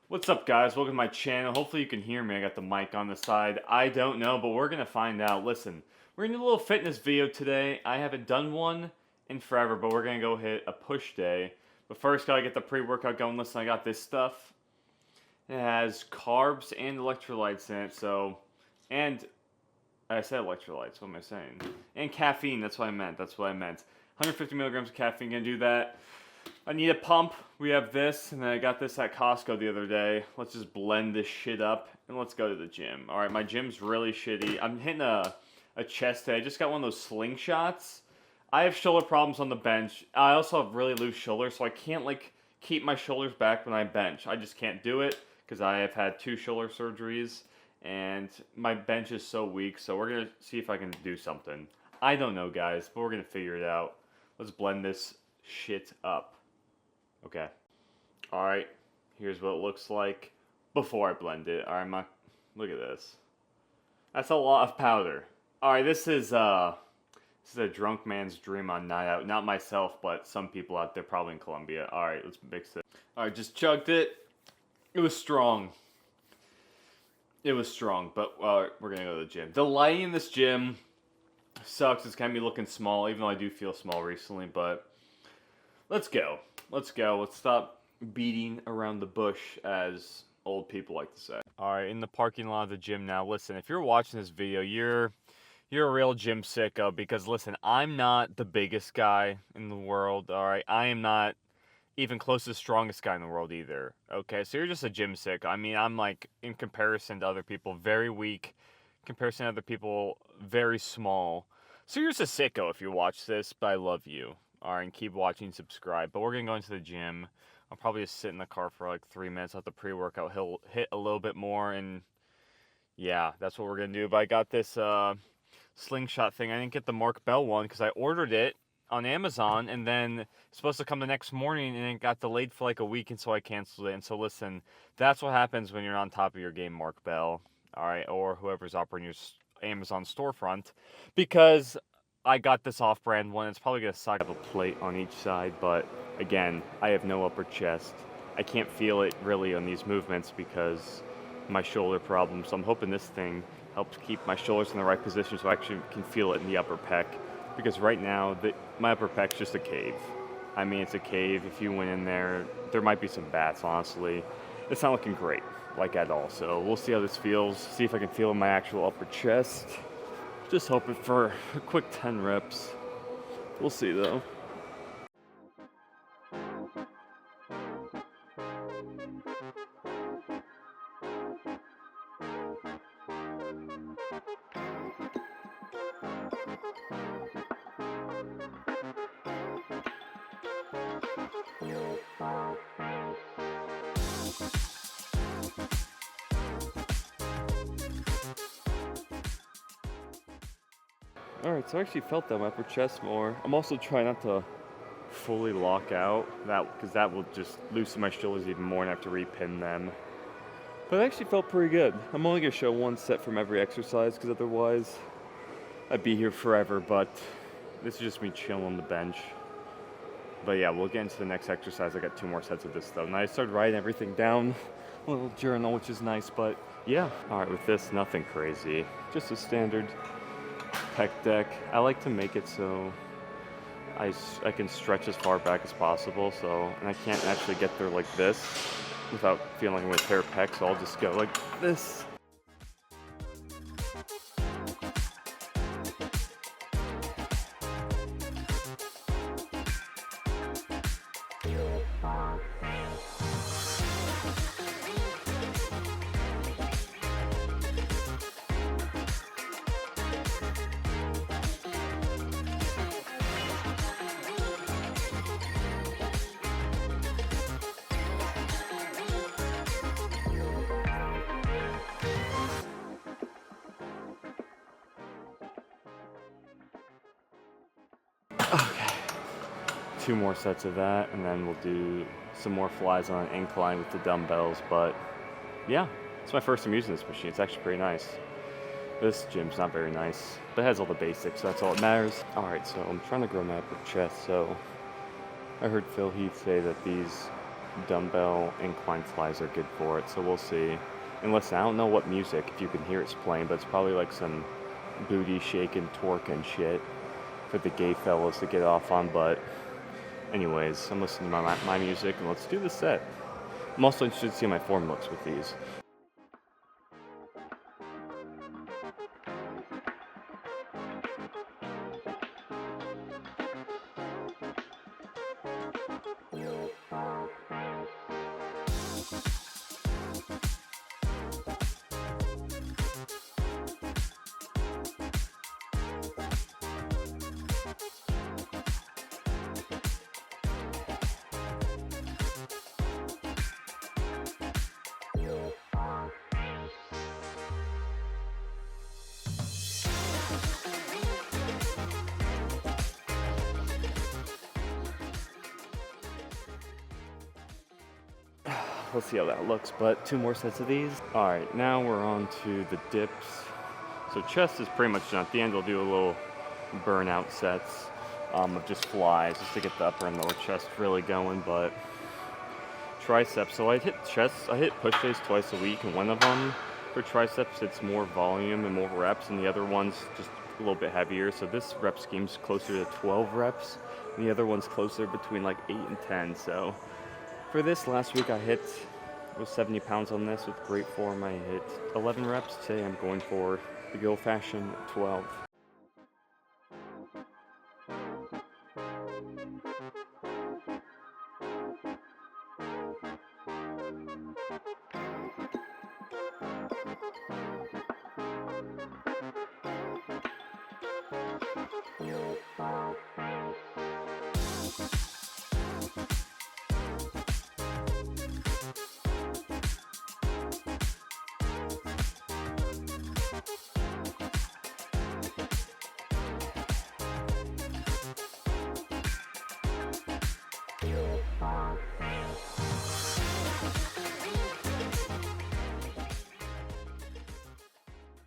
What's up, guys? Welcome to my channel. Hopefully you can hear me. I got the mic on the side. I don't know, but we're gonna find out. Listen, we're gonna do a little fitness video today. I haven't done one in forever, but we're gonna go hit a push day. But first, gotta get the pre-workout going. Listen, I got this stuff. It has carbs and electrolytes in it, and I said electrolytes. What am I saying? And caffeine. That's what I meant. 150 milligrams of caffeine. Gonna do that. I need a pump. We have this, and then I got this at Costco the other day. Let's just blend this shit up, and let's go to the gym. Alright, my gym's really shitty. I'm hitting a chest day. I just got one of those slingshots. I have shoulder problems on the bench. I also have really loose shoulders, so I can't, keep my shoulders back when I bench. I just can't do it, because I have had 2 shoulder surgeries, and my bench is so weak, so we're going to see if I can do something. I don't know, guys, but we're going to figure it out. Let's blend this shit up. Okay. Alright. Here's what it looks like before I blend it. Alright, look at this. That's a lot of powder. Alright, this is a drunk man's dream on night out. Not myself, but some people out there, probably in Colombia. Alright, let's mix it. Alright, just chugged it. It was strong. But we're gonna go to the gym. The lighting in this gym sucks. It's gonna be looking small, even though I do feel small recently, but let's go. Let's stop beating around the bush, as old people like to say. Alright, in the parking lot of the gym now. Listen, if you're watching this video, you're a real gym sicko, because listen, I'm not the biggest guy in the world, alright? I am not even close to the strongest guy in the world either, okay? So you're just a gym sicko. I mean, I'm in comparison to other people, very weak. In comparison to other people, very small. So you're just a sicko if you watch this, but I love you. Alright, and keep watching, subscribe. But we're going to go into the gym. I'll probably just sit in the car for 3 minutes. Let the pre-workout hit a little bit more, and yeah, that's what we're going to do. But I got this slingshot thing. I didn't get the Mark Bell one because I ordered it on Amazon, and then it's supposed to come the next morning, and it got delayed for a week, and so I canceled it. And so listen, that's what happens when you're on top of your game, Mark Bell. Alright, or whoever's operating your Amazon storefront, because I got this off-brand one. It's probably going to suck. I have a plate on each side, but again, I have no upper chest. I can't feel it really on these movements because my shoulder problem. So I'm hoping this thing helps keep my shoulders in the right position so I actually can feel it in the upper pec. Because right now, my upper pec's just a cave. I mean, it's a cave. If you went in there, there might be some bats, honestly. It's not looking great, at all. So we'll see how this feels. See if I can feel in my actual upper chest. Just hoping for a quick 10 reps. We'll see, though. Alright, so I actually felt that my upper chest more. I'm also trying not to fully lock out, because that will just loosen my shoulders even more and I have to repin them. But I actually felt pretty good. I'm only going to show one set from every exercise, because otherwise I'd be here forever, but this is just me chilling on the bench. But yeah, we'll get into the next exercise. I got 2 more sets of this though. And I started writing everything down, a little journal, which is nice, but yeah. Alright, with this, nothing crazy. Just a standard pec deck. I like to make it so I can stretch as far back as possible, and I can't actually get there like this without feeling like I'm going to tear pec, so I'll just go like this. Okay, 2 more sets of that, and then we'll do some more flies on an incline with the dumbbells. But yeah, it's my first time using this machine. It's actually pretty nice. This gym's not very nice, but it has all the basics, so that's all that matters. Alright, so I'm trying to grow my upper chest, so I heard Phil Heath say that these dumbbell incline flies are good for it, so we'll see. And listen, I don't know what music, if you can hear it's playing, but it's probably like some booty shaking, twerking shit for the gay fellas to get off on, but anyways, I'm listening to my music, and let's do the set. I'm also interested to see how my form looks with these. Let's see how that looks, but 2 more sets of these. Alright, now we're on to the dips. So chest is pretty much done. At the end, we'll do a little burnout sets of just flies, just to get the upper and lower chest really going, but triceps, so I hit push days twice a week, and one of them, for triceps, it's more volume and more reps, and the other one's just a little bit heavier, so this rep scheme's closer to 12 reps, and the other one's closer between like 8 and 10, so for this last week I was 70 pounds on this with great form. I hit 11 reps. Today I'm going for the good old-fashioned 12.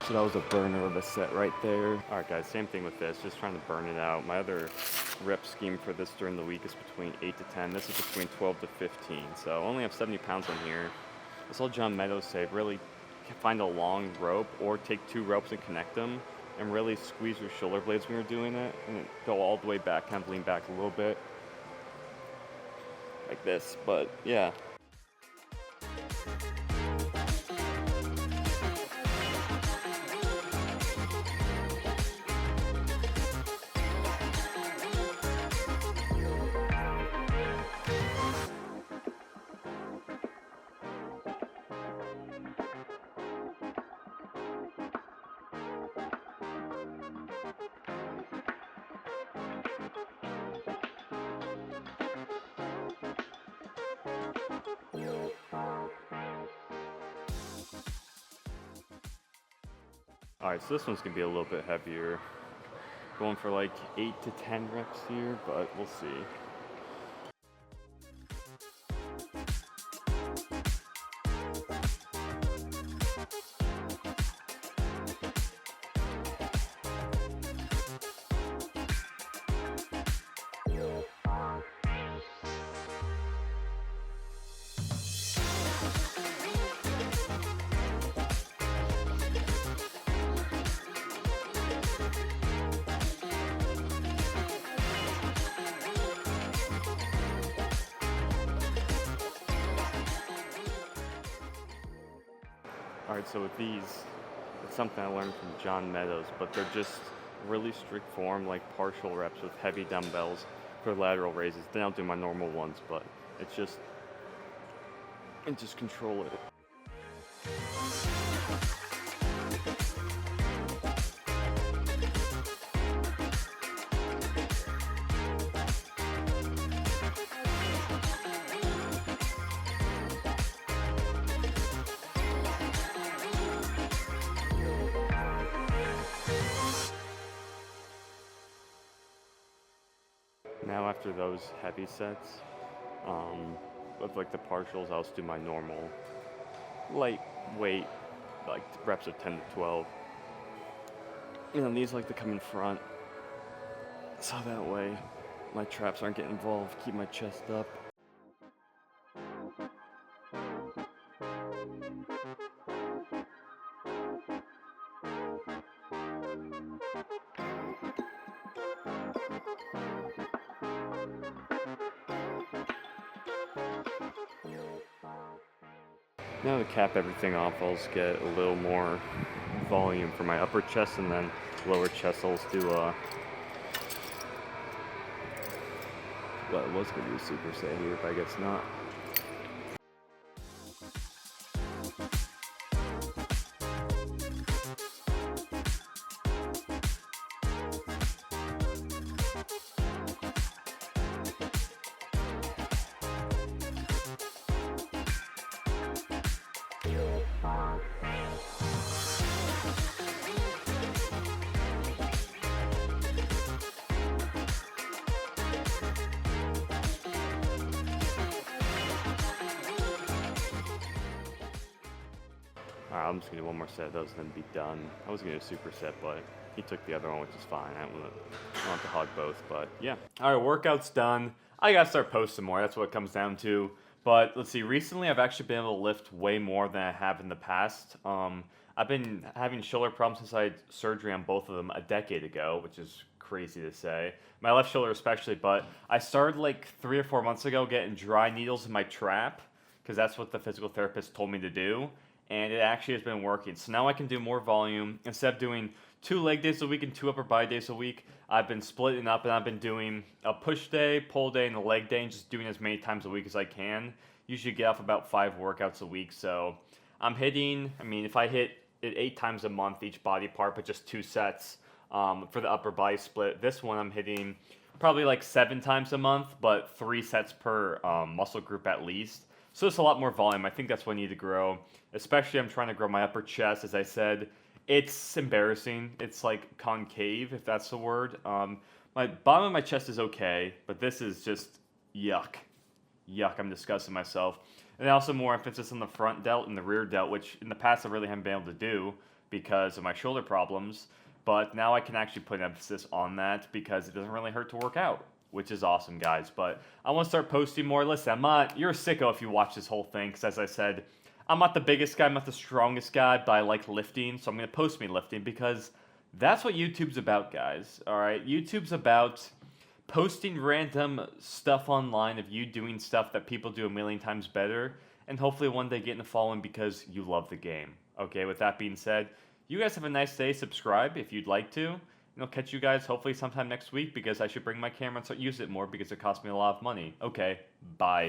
So that was a burner of a set right there. Alright guys, same thing with this, just trying to burn it out. My other rep scheme for this during the week is between 8 to 10. This is between 12 to 15. So I only have 70 pounds on here. I saw John Meadows say really find a long rope or take 2 ropes and connect them and really squeeze your shoulder blades when you're doing it and go all the way back, kind of lean back a little bit. Like this, but yeah. Alright, so this one's going to be a little bit heavier. Going for like 8 to 10 reps here, but we'll see. Alright, so with these, it's something I learned from John Meadows, but they're just really strict form, like partial reps with heavy dumbbells for lateral raises. Then I'll do my normal ones, but it's just, and just control it. Now after those heavy sets, with like the partials, I'll just do my normal lightweight, like reps of 10 to 12. You know, these like to come in front, so that way my traps aren't getting involved, keep my chest up. Now to cap everything off, I'll just get a little more volume for my upper chest, and then lower chest I'll just do well, it was going to be a superset here, but I guess not. Alright, I'm just going to do one more set of those and then be done. I was going to do a superset, but he took the other one, which is fine. I don't want to hog both, but yeah. Alright, workout's done. I got to start posting more. That's what it comes down to. But let's see, recently I've actually been able to lift way more than I have in the past. I've been having shoulder problems since I had surgery on both of them a decade ago, which is crazy to say. My left shoulder especially, but I started like 3 or 4 months ago getting dry needles in my trap, because that's what the physical therapist told me to do. And it actually has been working. So now I can do more volume. Instead of doing 2 leg days a week and 2 upper body days a week, I've been splitting up, and I've been doing a push day, pull day, and a leg day, and just doing as many times a week as I can. Usually get off about 5 workouts a week. So I'm hitting, I mean, if I hit it 8 times a month, each body part, but just 2 sets for the upper body split. This one I'm hitting probably like 7 times a month, but 3 sets per muscle group at least. So it's a lot more volume. I think that's what I need to grow. Especially I'm trying to grow my upper chest. As I said, it's embarrassing. It's like concave, if that's the word. My bottom of my chest is okay, but this is just yuck. Yuck, I'm disgusting myself. And also more emphasis on the front delt and the rear delt, which in the past I really haven't been able to do because of my shoulder problems. But now I can actually put emphasis on that because it doesn't really hurt to work out, which is awesome, guys. But I want to start posting more. Listen, you're a sicko if you watch this whole thing, because as I said, I'm not the biggest guy, I'm not the strongest guy, but I like lifting, so I'm going to post me lifting, because that's what YouTube's about, guys, alright? YouTube's about posting random stuff online of you doing stuff that people do a million times better, and hopefully one day getting a following because you love the game. Okay, with that being said, you guys have a nice day, subscribe if you'd like to, and I'll catch you guys hopefully sometime next week, because I should bring my camera and start using it more because it costs me a lot of money. Okay, bye.